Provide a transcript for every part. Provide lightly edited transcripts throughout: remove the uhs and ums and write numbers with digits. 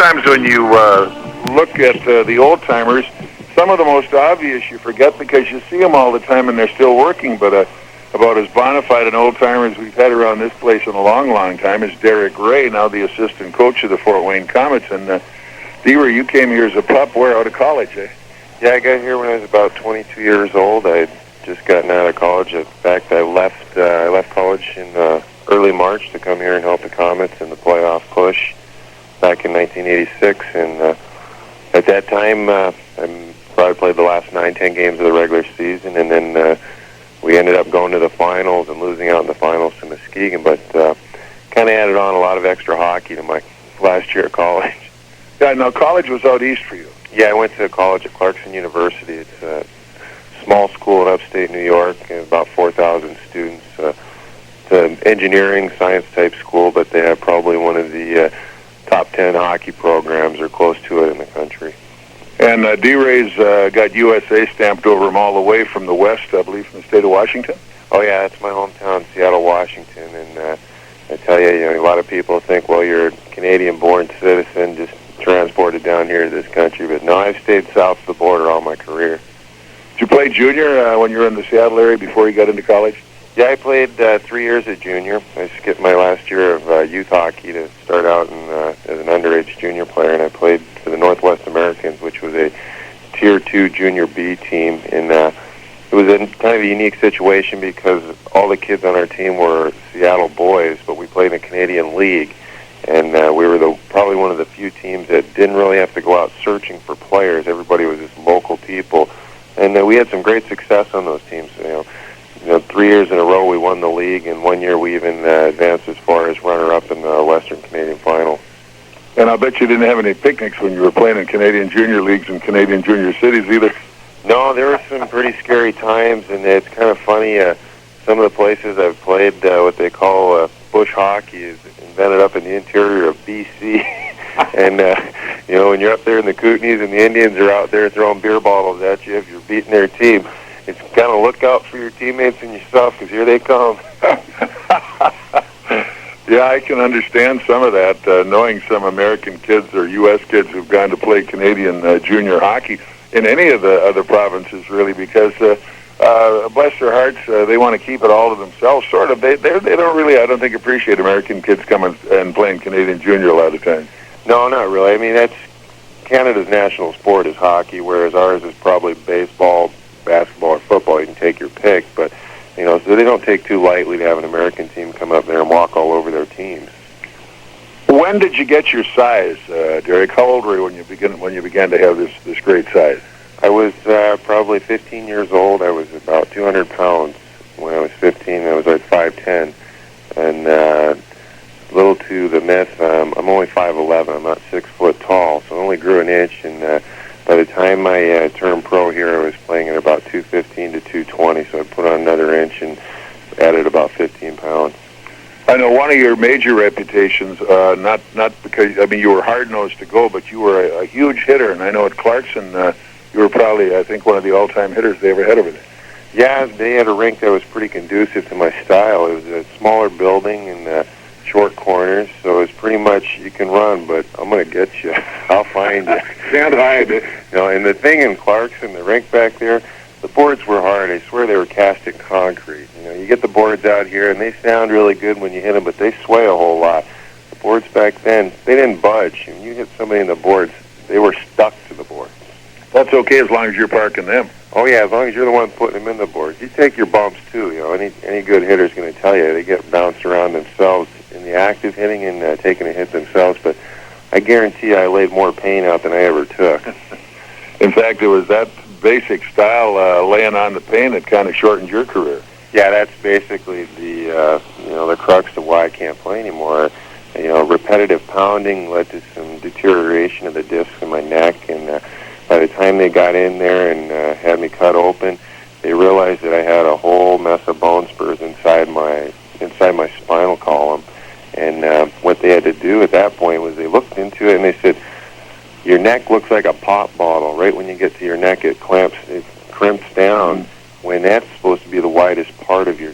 sometimes when you look at the old-timers, some of the most obvious you forget because you see them all the time and they're still working, but about as bona fide an old-timer as we've had around this place in a long, long time is Derek Ray, now the assistant coach of the Fort Wayne Komets. And D-Ray, you came here as a pup. Where? Out of college, eh? Yeah, I got here when I was about 22 years old. I had just gotten out of college. In fact, I left college in early March to come here and help the Komets in the playoff push back in 1986. And at that time, I probably played the last 9-10 games of the regular season, and then we ended up going to the finals and losing out in the finals to Muskegon. But kind of added on a lot of extra hockey to my last year at college. Yeah, now college was out east for you. Yeah, I went to college at Clarkson University. It's a small school in upstate New York, and about 4,000 students. It's an engineering, science-type school, but they have probably one of the top 10 hockey programs or close to it in the country. And D-Ray's got USA stamped over him all the way from the west, I believe, from the state of Washington? Oh, yeah, that's my hometown, Seattle, Washington. And I tell you, a lot of people think, well, you're a Canadian-born citizen, just transported down here to this country, but no, I've stayed south of the border all my career. Did you play junior when you were in the Seattle area before you got into college? Yeah, I played 3 years at junior. I skipped my last year of youth hockey to start out as an underage junior player, and I played for the Northwest Americans, which was a Tier 2 Junior B team. And it was a kind of a unique situation because all the kids on our team were Seattle boys, but we played in a Canadian league. And we were probably one of the few teams that didn't really have to go out searching for players. Everybody was just local people. And we had some great success on those teams. You know, 3 years in a row we won the league, and 1 year we even advanced as far as runner-up in the Western Canadian Final. And I bet you didn't have any picnics when you were playing in Canadian junior leagues and Canadian junior cities either. No, there were some pretty scary times, and it's kind of funny. Some of the places I've played, what they call bush hockey, is invented up in the interior of B.C. And, when you're up there in the Kootenays and the Indians are out there throwing beer bottles at you if you're beating their team, it's kind of look out for your teammates and yourself because here they come. Yeah, I can understand some of that, knowing some American kids or U.S. kids who've gone to play Canadian junior hockey in any of the other provinces, really, because bless their hearts, they want to keep it all to themselves, sort of. They don't really, I don't think, appreciate American kids coming and playing Canadian junior a lot of times. No, not really. I mean, that's Canada's national sport is hockey, whereas ours is probably baseball, basketball, or football. You can take your pick, but so they don't take too lightly to have an American team come up there and walk all over their teams. When did you get your size, Derek? How old were you when you began to have this great size? I was probably 15 years old. I was about 200 pounds when I was 15. I was like 5'10", and a little to the myth, I'm only 5'11". I'm not 6 foot tall, so I only grew an inch. And by the time I turned pro here, I was playing at about 215 to 220. So I put on another inch and added about 15 pounds. I know one of your major reputations, not because you were hard nosed to go, but you were a huge hitter. And I know at Clarkson, you were probably, I think, one of the all-time hitters they ever had over there. Yeah, they had a rink that was pretty conducive to my style. It was a smaller building and short corners, so it was pretty much you can run, but I'm going to get you. I'll find you. Can't hide it. And the thing in Clarkson, the rink back there, the boards were hard. I swear they were cast in concrete. You get the boards out here, and they sound really good when you hit them, but they sway a whole lot. The boards back then, they didn't budge. When you hit somebody in the boards, they were stuck to the board. That's okay as long as you're parking them. Oh, yeah, as long as you're the one putting them in the boards. You take your bumps, too. Any good hitter's going to tell you. They get bounced around themselves in the active hitting and taking a hit themselves, but I guarantee I laid more pain out than I ever took. In fact, it was that basic style, laying on the pain, that kind of shortened your career. Yeah, that's basically the crux of why I can't play anymore. Repetitive pounding led to some deterioration of the discs in my neck, and by the time they got in there and had me cut open, they realized that I had a whole mess of bone spurs inside my spinal column. And what they had to do at that point was they looked into it and they said, your neck looks like a pop bottle. Right when you get to your neck, it crimps down, when that's supposed to be the widest part of your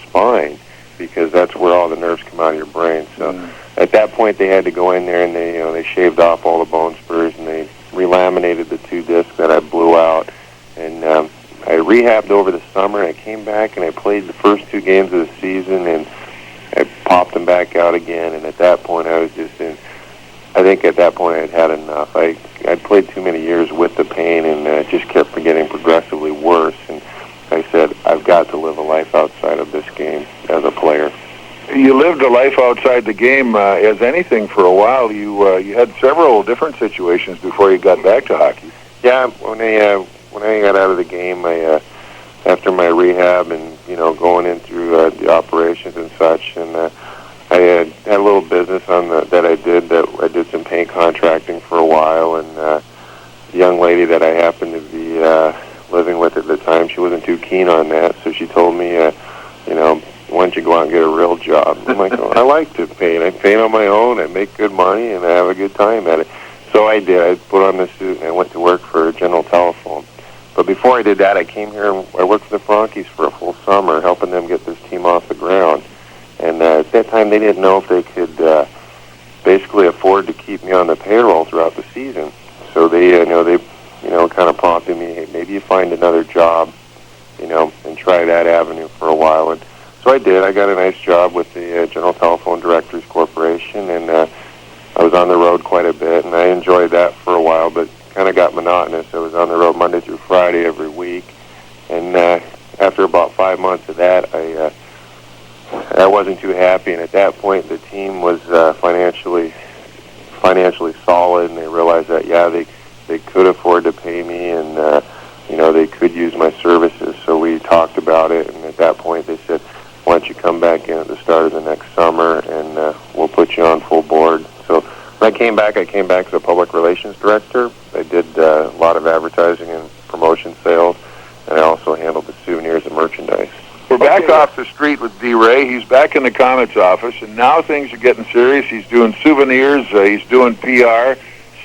spine, because that's where all the nerves come out of your brain. So at that point, they had to go in there and they shaved off all the bone spurs and they relaminated the 2 discs that I blew out. And I rehabbed over the summer, and I came back and I played the first 2 games of the season, and I popped them back out again. And at that point, I think at that point I'd had enough. I'd played too many years with the pain, and it just kept getting progressively worse. And I said, I've got to live a life outside of this game as a player. You lived a life outside the game as anything for a while. You had several different situations before you got back to hockey. Yeah, when I got out of the game, after my rehab and going in through the operations and such, and I had a little business that I did some paint contracting for a while, and the young lady that I happened to be living with at the time, she wasn't too keen on that, so she told me, why don't you go out and get a real job? I'm like, I like to paint. I paint on my own. I make good money, and I have a good time at it. So I did. I put on the suit, and I went to work for General Telephone. But before I did that, I came here, and I worked for the Frankies for a full summer, helping them get this team off the ground. And at that time, they didn't know if they could basically afford to keep me on the payroll throughout the season. So they kind of prompted me, hey, maybe you find another job, and try that avenue for a while. And so I did. I got a nice job with the General Telephone Directors Corporation, and I was on the road quite a bit, and I enjoyed that for a while, but kind of got monotonous. I was on the road Monday through Friday every week, and after about 5 months of that, I wasn't too happy, and at that point, the team was financially solid, and they realized that, they could afford to pay me, and they could use my services. So we talked about it, and at that point, they said, why don't you come back in at the start of the next summer, and we'll put you on full board. So when I came back as a public relations director. I did a lot of advertising and promotion sales, and I also handled the souvenirs and merchandise. We're back off the street with D. Ray. He's back in the Komets office, and now things are getting serious. He's doing souvenirs, he's doing PR,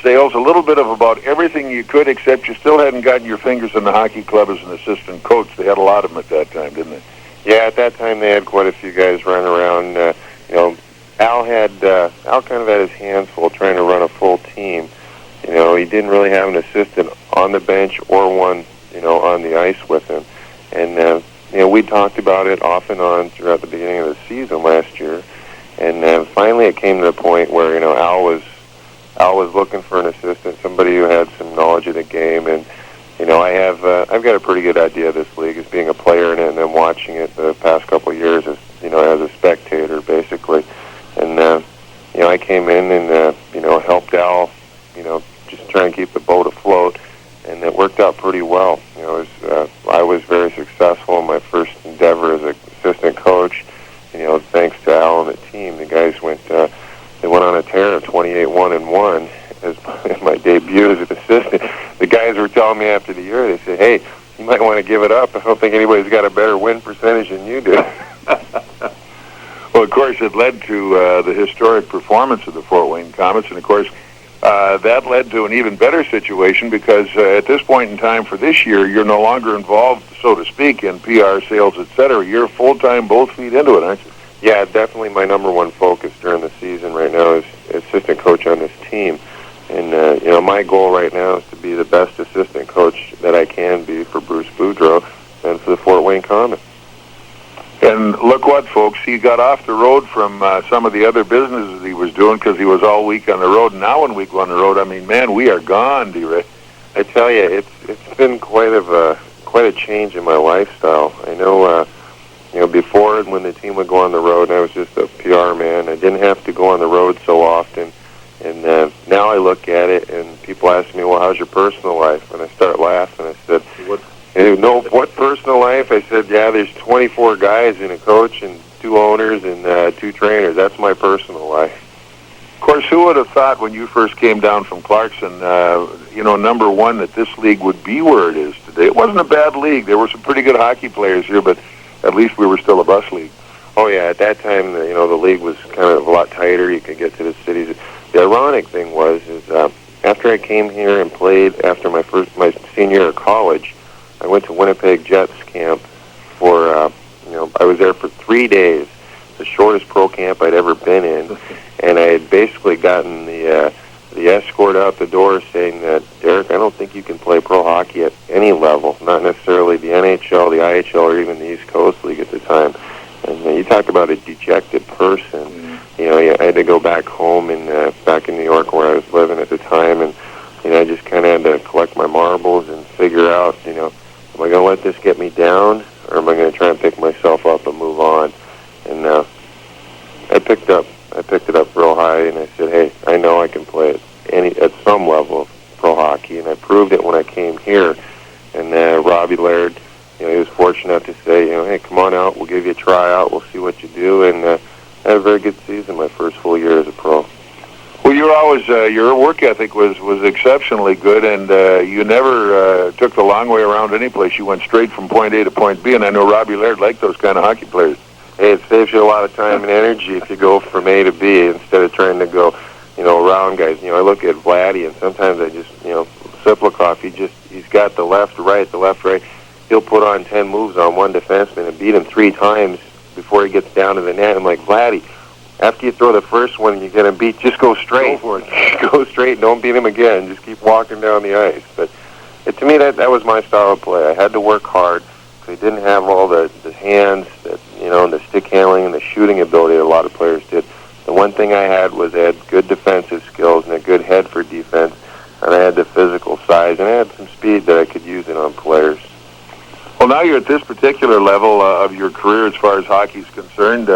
sales, a little bit of about everything you could, except you still hadn't gotten your fingers in the hockey club as an assistant coach. They had a lot of them at that time, didn't they? Yeah, at that time they had quite a few guys running around. Al kind of had his hands full trying to run a full team. He didn't really have an assistant on the bench or one, on the ice with him. And we talked about it off and on throughout the beginning of the season last year. And finally it came to the point where, Al was looking for an assistant, somebody who had some knowledge of the game. And I've got a pretty good idea of this league as being a player in it, and then watching it the past couple of years as as a spectator basically. And I came in and helped Al, just try and keep the boat afloat, and it worked out pretty well. I was very successful in my first endeavor as an assistant coach. Thanks to Al and the team, the guys they went on a tear of 28-1-1 as my debut as an assistant. The guys were telling me after the year, they said, hey, you might want to give it up. I don't think anybody's got a better win percentage than you do. Well, of course, it led to the historic performance of the Fort Wayne Komets, and of course, that led to an even better situation because at this point in time for this year, you're no longer involved, so to speak, in PR, sales, etc. You're full-time, both feet into it, aren't you? Yeah, definitely my number one focus during the season right now is assistant coach on this team. And, my goal right now is to be the best assistant coach that I can be for Bruce Boudreau and for the Fort Wayne Komets. And look what, folks, he got off the road from some of the other businesses he was doing because he was all week on the road. And now when we go on the road, I mean, man, we are gone, D-Ray. I tell you, it's been quite a change in my lifestyle. I know, before when the team would go on the road, I was just a PR man. I didn't have to go on the road so often. And now I look at it, and people ask me, well, how's your personal life? And I start laughing. I said, what personal life? I said, yeah, there's 24 guys and a coach and 2 owners and 2 trainers. That's my personal life. Of course, who would have thought when you first came down from Clarkson, number one, that this league would be where it is today? It wasn't a bad league. There were some pretty good hockey players here, but at least we were still a bus league. Oh, yeah, at that time, the league was kind of a lot tighter. You could get to the cities. The ironic thing is after I came here and played after my senior year of college, I went to Winnipeg Jets camp for, I was there for 3 days. the shortest pro camp I'd ever been in, and I had basically gotten the escort out the door saying that, Derek, I don't think you can play pro hockey at any level, not necessarily the NHL, the I.H.L, or even the East Coast League at the time. And you talk about a dejected person. You know, I had to go back home and back in New York where I was living at the time, and you know, I just kind of had to collect my marbles and figure out, you know, am I going to let this get me down, or am I going to try and pick myself up and move on? And I picked it up real high, and I said, hey, I know I can play at some level of pro hockey, and I proved it when I came here. And Robbie Laird, you know, he was fortunate enough to say, you know, hey, come on out, we'll give you a tryout, we'll see what you do, and I had a very good season my first full year as a pro. Well, you're always your work ethic was exceptionally good, and you never took the long way around any place. You went straight from point A to point B, and I know Robbie Laird liked those kind of hockey players. Hey, it saves you a lot of time and energy if you go from A to B instead of trying to go, you know, around guys. You know, I look at Vladdy, and sometimes I just, you know, Siplikov, he's got the left, right. He'll put on 10 moves on one defenseman and beat him 3 times before he gets down to the net. I'm like, Vladdy, after you throw the first one and you get him beat, just go straight. Go for it. Go straight. Don't beat him again. Just keep walking down the ice. But to me, that was my style of play. I had to work hard. I didn't have all the hands, you know, and the stick handling and the shooting ability that a lot of players did. The one thing I had was I had good defensive skills and a good head for defense, and I had the physical size, and I had some speed that I could use it on players. Well, now you're at this particular level of your career as far as hockey is concerned.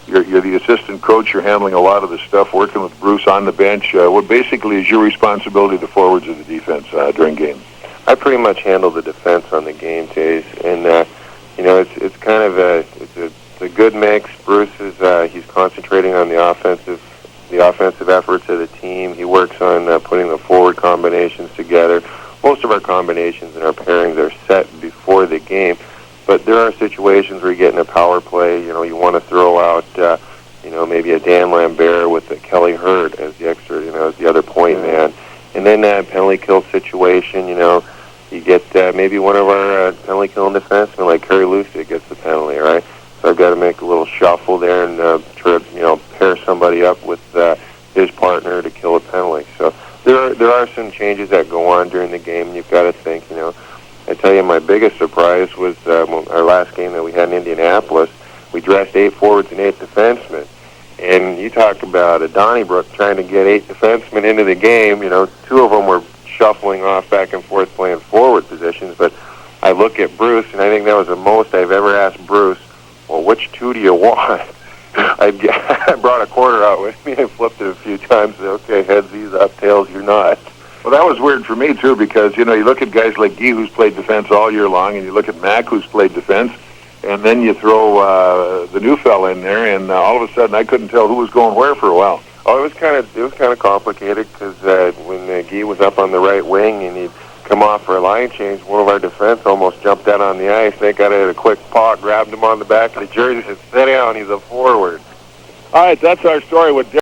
You're the assistant coach. You're handling a lot of the stuff, working with Bruce on the bench. What basically is your responsibility, the forwards of the defense during games? I pretty much handle the defense on the game days, and you know, it's kind of a good mix. Bruce is he's concentrating on the offensive efforts of the team. He works on putting the forward combinations together. Most of our combinations and our pairings are set before the game, but there are situations where you get in a power play. You know, you want to throw out, you know, maybe a Dan Lambert with a Kelly Hurd as the extra, you know, as the other point man, and then that penalty kill situation. You know, you get maybe one of our penalty killing defensemen like Kerry Lucy gets the penalty, right? So I've got to make a little shuffle there and try to, you know, pair somebody up with his partner to kill a penalty. So there are some changes that go on during the game, and you've got to think, you know. I tell you, my biggest surprise was our last game that we had in Indianapolis. We dressed 8 forwards and 8 defensemen. And you talk about a Donnybrook trying to get 8 defensemen into the game. You know, 2 of them were shuffling off back and forth playing forward positions. But I look at Bruce, and I think that was the most I've ever asked Bruce, well, which 2 do you want? I brought a quarter out with me and flipped it a few times. Said, okay, heads he's up, tails you're not. Well, that was weird for me, too, because, you know, you look at guys like Guy, who's played defense all year long, and you look at Mac, who's played defense, and then you throw the new fella in there, and all of a sudden I couldn't tell who was going where for a while. Oh, it was kind of complicated, because when Guy was up on the right wing and he'd come off for a line change, one of our defense almost jumped out on the ice. They got a quick paw, grabbed him on the back of the jersey, and said, sit down, he's a forward. All right, that's our story with Derek.